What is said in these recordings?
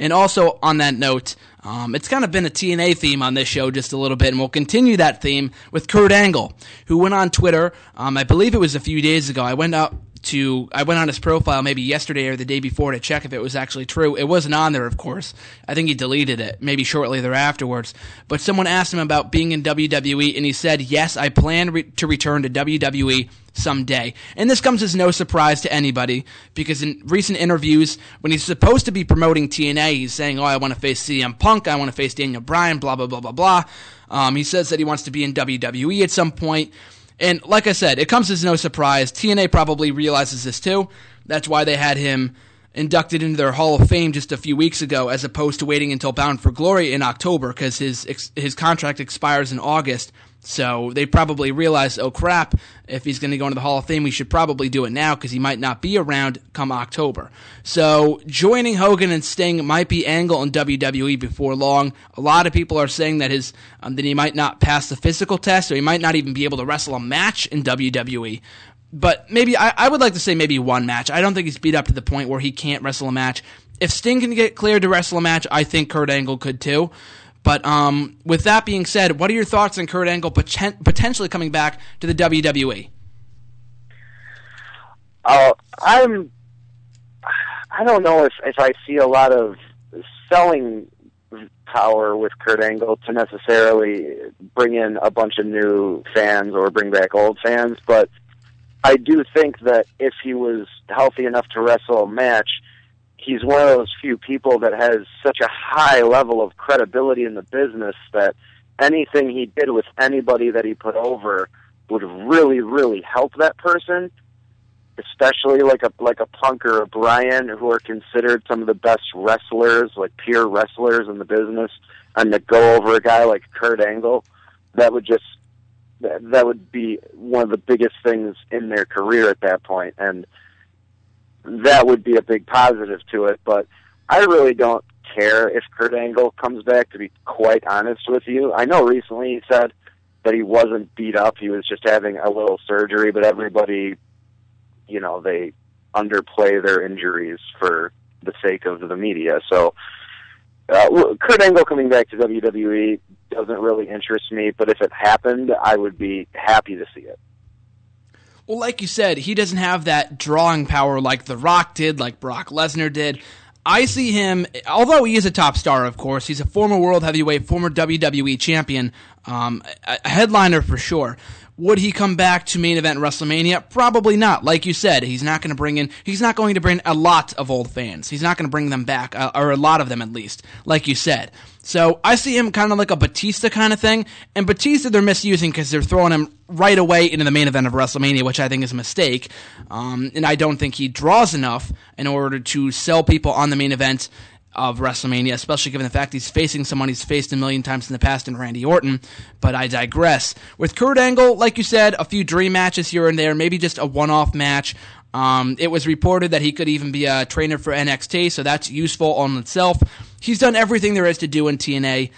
And also on that note, it's kind of been a TNA theme on this show just a little bit, and we'll continue that theme with Kurt Angle, who went on Twitter, I believe it was a few days ago. I went on his profile maybe yesterday or the day before to check if it was actually true. It wasn't on there, of course. I think he deleted it, maybe shortly thereafterwards. But someone asked him about being in WWE, and he said, yes, I plan to return to WWE someday. And this comes as no surprise to anybody, because in recent interviews, when he's supposed to be promoting TNA, he's saying, I want to face CM Punk, I want to face Daniel Bryan, blah, blah, blah, blah, blah. He says that he wants to be in WWE at some point. And like I said, it comes as no surprise. TNA probably realizes this too. That's why they had him inducted into their Hall of Fame just a few weeks ago, as opposed to waiting until Bound for Glory in October, because his contract expires in August. So they probably realized, oh crap, if he's going to go into the Hall of Fame, we should probably do it now, because he might not be around come October. So joining Hogan and Sting might be Angle in WWE before long. A lot of people are saying that that he might not pass the physical test, or he might not even be able to wrestle a match in WWE. But maybe, I would like to say maybe one match. I don't think he's beat up to the point where he can't wrestle a match. If Sting can get cleared to wrestle a match, I think Kurt Angle could too. But with that being said, what are your thoughts on Kurt Angle potentially coming back to the WWE? I don't know if I see a lot of selling power with Kurt Angle to necessarily bring in a bunch of new fans or bring back old fans, but I do think that if he was healthy enough to wrestle a match, he's one of those few people that has such a high level of credibility in the business that anything he did with anybody that he put over would really, really help that person, especially like a Punk or a Bryan, who are considered some of the best wrestlers, like pure wrestlers in the business, and to go over a guy like Kurt Angle, that would be one of the biggest things in their career at that point, and that would be a big positive to it. But I really don't care if Kurt Angle comes back, to be quite honest with you. I know recently he said that he wasn't beat up, he was just having a little surgery, but everybody, they underplay their injuries for the sake of the media. So Kurt Angle coming back to WWE doesn't really interest me, but if it happened, I would be happy to see it. Well, like you said, he doesn't have that drawing power like The Rock did, like Brock Lesnar did. I see him, although he is a top star, of course, he's a former world heavyweight, former WWE champion, a headliner for sure. Would he come back to main event WrestleMania? Probably not. Like you said, he's not going to bring a lot of old fans. He's not going to bring them back, or a lot of them at least, like you said. So I see him kind of like a Batista kind of thing, and Batista they're misusing because they're throwing him right away into the main event of WrestleMania, which I think is a mistake, and I don't think he draws enough in order to sell people on the main event of WrestleMania, especially given the fact he's facing someone he's faced a million times in the past in Randy Orton, but I digress. With Kurt Angle, like you said, a few dream matches here and there, maybe just a one-off match. It was reported that he could even be a trainer for NXT, so that's useful on itself. He's done everything there is to do in TNA.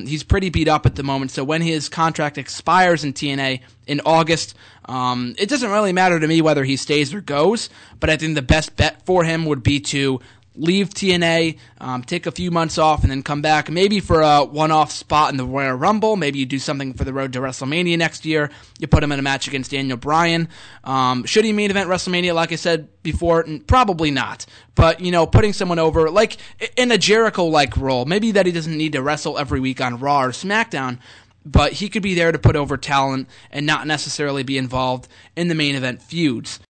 He's pretty beat up at the moment, so when his contract expires in TNA in August, it doesn't really matter to me whether he stays or goes, but I think the best bet for him would be to leave TNA, take a few months off, and then come back maybe for a one-off spot in the Royal Rumble. Maybe you do something for the road to WrestleMania next year. You put him in a match against Daniel Bryan. Should he main event WrestleMania, like I said before? Probably not. But, putting someone over, like in a Jericho-like role, maybe that he doesn't need to wrestle every week on Raw or SmackDown, but he could be there to put over talent and not necessarily be involved in the main event feuds.